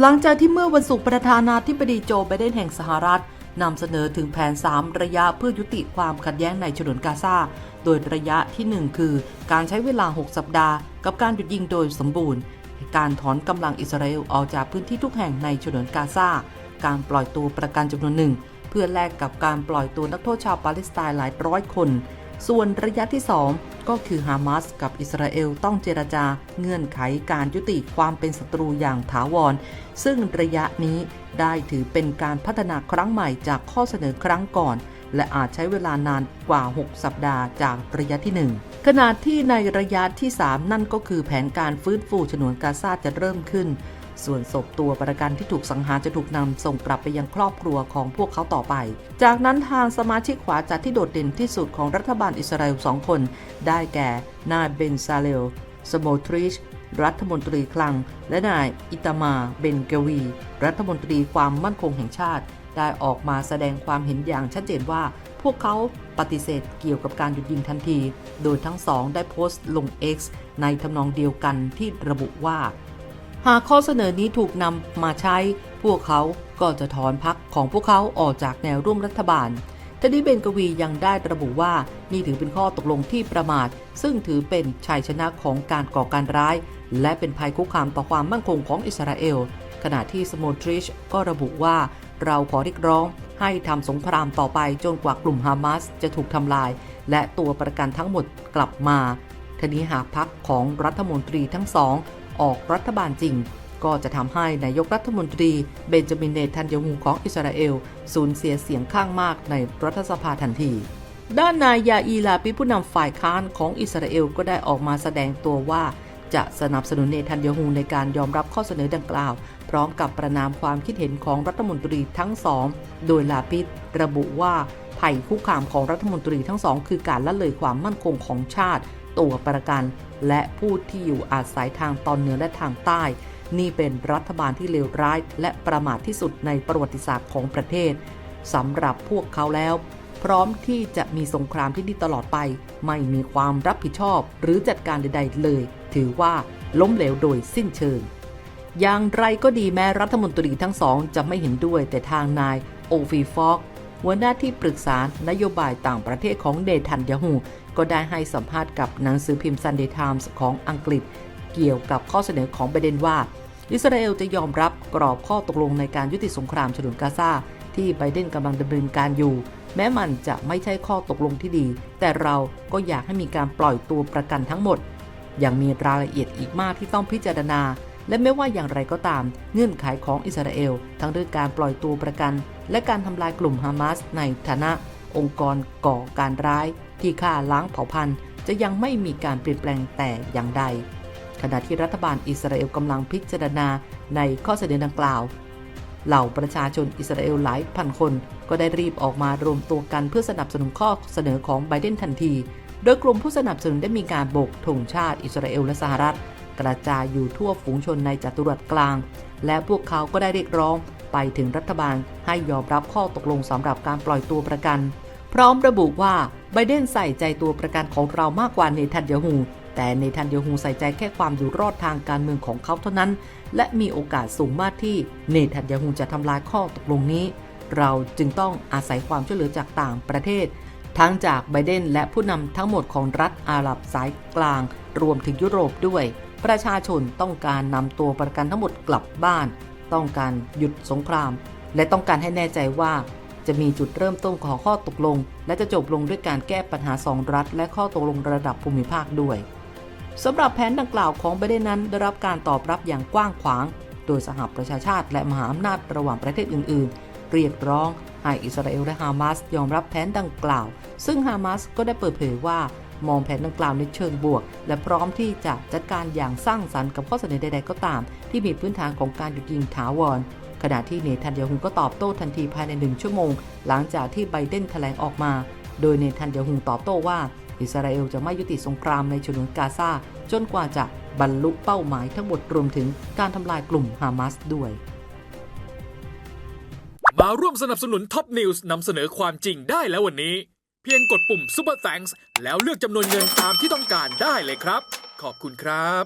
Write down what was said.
หลังจากที่เมื่อวันศุกร์ประธานาธิบดีโจไบเดนแห่งสหรัฐนำเสนอถึงแผน3ระยะเพื่อยุติความขัดแย้งในฉนวนกาซาโดยระยะที่1คือการใช้เวลา6สัปดาห์กับการหยุดยิงโดยสมบูรณ์การถอนกำลังอิสราเอลออกจากพื้นที่ทุกแห่งในฉนวนกาซาการปล่อยตัวประกันจำนวนหนึ่งเพื่อแลกกับการปล่อยตัวนักโทษชาวปาเลสไตน์หลายร้อยคนส่วนระยะที่2ก็คือฮามาสกับอิสราเอลต้องเจรจาเงื่อนไขการยุติความเป็นศัตรูอย่างถาวรซึ่งระยะนี้ได้ถือเป็นการพัฒนาครั้งใหม่จากข้อเสนอครั้งก่อนและอาจใช้เวลานานกว่า6สัปดาห์จากระยะที่1ขณะที่ในระยะที่3นั่นก็คือแผนการฟื้นฟูฉนวนกาซาจะเริ่มขึ้นส่วนศพตัวประกันที่ถูกสังหารจะถูกนำส่งกลับไปยังครอบครัวของพวกเขาต่อไปจากนั้นทางสมาชิกขวาจัดที่โดดเด่นที่สุดของรัฐบาลอิสราเอล2คนได้แก่นายเบนซาเลลสโมทริชรัฐมนตรีคลังและนายอิตามาเบนเกวีรัฐมนตรีความมั่นคงแห่งชาติได้ออกมาแสดงความเห็นอย่างชัดเจนว่าพวกเขาปฏิเสธเกี่ยวกับการหยุดยิงทันทีโดยทั้งสองได้โพสต์ลง X ในทำนองเดียวกันที่ระบุว่าหากข้อเสนอนี้ถูกนำมาใช้พวกเขาก็จะถอนพรรคของพวกเขาออกจากแนวร่วมรัฐบาลทีนี้เบนกวียังได้ระบุว่านี่ถือเป็นข้อตกลงที่ประมาทซึ่งถือเป็นชัยชนะของการก่อการร้ายและเป็นภัยคุกคามต่อความมั่นคงของอิสราเอลขณะที่สโมทริชก็ระบุว่าเราขอเรียกร้องให้ทำสงครามต่อไปจนกว่ากลุ่มฮามาสจะถูกทำลายและตัวประกันทั้งหมดกลับมาทีนี้หากพรรคของรัฐมนตรีทั้งสองออกรัฐบาลจริงก็จะทำให้นายกรัฐมนตรีเบนจามิน เนทันยาฮูของอิสราเอลสูญเสียเสียงข้างมากในรัฐสภาทันทีด้านนายยาอีลาปิผู้นำฝ่ายค้านของอิสราเอลก็ได้ออกมาแสดงตัวว่าจะสนับสนุนเนทันยาฮูในการยอมรับข้อเสนอดังกล่าวพร้อมกับประณามความคิดเห็นของรัฐมนตรีทั้งสองโดยลาปิดระบุว่าภัยคุกคามของรัฐมนตรีทั้งสองคือการละเลยความมั่นคงของชาติตัวประกันและผู้ที่อยู่อาศัยทางตอนเหนือและทางใต้นี่เป็นรัฐบาลที่เลวร้ายและประมาทที่สุดในประวัติศาสตร์ของประเทศสำหรับพวกเขาแล้วพร้อมที่จะมีสงครามที่นี่ตลอดไปไม่มีความรับผิดชอบหรือจัดการใดๆเลยถือว่าล้มเหลวโดยสิ้นเชิงอย่างไรก็ดีแม้รัฐมนตรีทั้งสองจะไม่เห็นด้วยแต่ทางนายโอฟีฟอกหัวหน้าที่ปรึกษานโยบายต่างประเทศของเนทันยาฮูก็ได้ให้สัมภาษณ์กับหนังสือพิมพ์ Sunday Times ของอังกฤษเกี่ยวกับข้อเสนอของไบเดนว่าอิสราเอลจะยอมรับกรอบข้อตกลงในการยุติสงครามฉนวนกาซาที่ไบเดนกำลังดำเนินการอยู่แม้มันจะไม่ใช่ข้อตกลงที่ดีแต่เราก็อยากให้มีการปล่อยตัวประกันทั้งหมดยังมีรายละเอียดอีกมากที่ต้องพิจารณาและไม่ว่าอย่างไรก็ตามเงื่อนไขของอิสราเอลทั้งเรื่องการปล่อยตัวประกันและการทำลายกลุ่มฮามาสในฐานะองค์กรก่อการร้ายที่ฆ่าล้างเผ่าพันธุ์จะยังไม่มีการเปลี่ยนแปลงแต่อย่างใดขณะที่รัฐบาลอิสราเอลกำลังพิจารณาในข้อเสนอดังกล่าวเหล่าประชาชนอิสราเอลหลายพันคนก็ได้รีบออกมารวมตัวกันเพื่อสนับสนุนข้อเสนอของไบเดนทันทีโดยกลุ่มผู้สนับสนุนได้มีการโบกธงชาติอิสราเอลและสหรัฐกระจายอยู่ทั่วฝูงชนในจัตุรัสกลางและพวกเขาก็ได้เรียกร้องไปถึงรัฐบาลให้ยอมรับข้อตกลงสำหรับการปล่อยตัวประกันพร้อมระบุว่าไบเดนใส่ใจตัวประกันของเรามากกว่าเนทันยาฮูแต่เนทันยาฮูใส่ใจแค่ความอยู่รอดทางการเมืองของเขาเท่านั้นและมีโอกาสสูงมากที่เนทันยาฮูจะทำลายข้อตกลงนี้เราจึงต้องอาศัยความช่วยเหลือจากต่างประเทศทั้งจากไบเดนและผู้นำทั้งหมดของรัฐอาหรับสายกลางรวมถึงยุโรปด้วยประชาชนต้องการนำตัวประกันทั้งหมดกลับบ้านต้องการหยุดสงครามและต้องการให้แน่ใจว่าจะมีจุดเริ่มต้นของข้อตกลงและจะจบลงด้วยการแก้ปัญหา2รัฐและข้อตกลงระดับภูมิภาคด้วยสำหรับแผนดังกล่าวของไบเดนนั้นได้รับการตอบรับอย่างกว้างขวางโดยสหประชาชาติและมหาอำนาจระหว่างประเทศอื่นๆเรียกร้องให้อิสราเอลและฮามาสยอมรับแผนดังกล่าวซึ่งฮามาสก็ได้เปิดเผยว่ามองแผนดังกล่าวในเชิงบวกและพร้อมที่จะจัดการอย่างสร้างสรรค์กับข้อเสนอใดๆก็ตามที่มีพื้นฐานของการหยุดยิงถาวรขณะที่เนทันยาฮูก็ตอบโต้ทันทีภายใน1 ชั่วโมงหลังจากที่ไบเดนแถลงออกมาโดยเนทันยาฮูตอบโต้ว่าอิสราเอลจะไม่ยุติสงครามในฉนวนกาซาจนกว่าจะบรรลุเป้าหมายทั้งหมดรวมถึงการทำลายกลุ่มฮามาสด้วยมาร่วมสนับสนุนท็อปนิวส์นำเสนอความจริงได้แล้ววันนี้เพียงกดปุ่ม Super Thanks แล้วเลือกจำนวนเงินตามที่ต้องการได้เลยครับขอบคุณครับ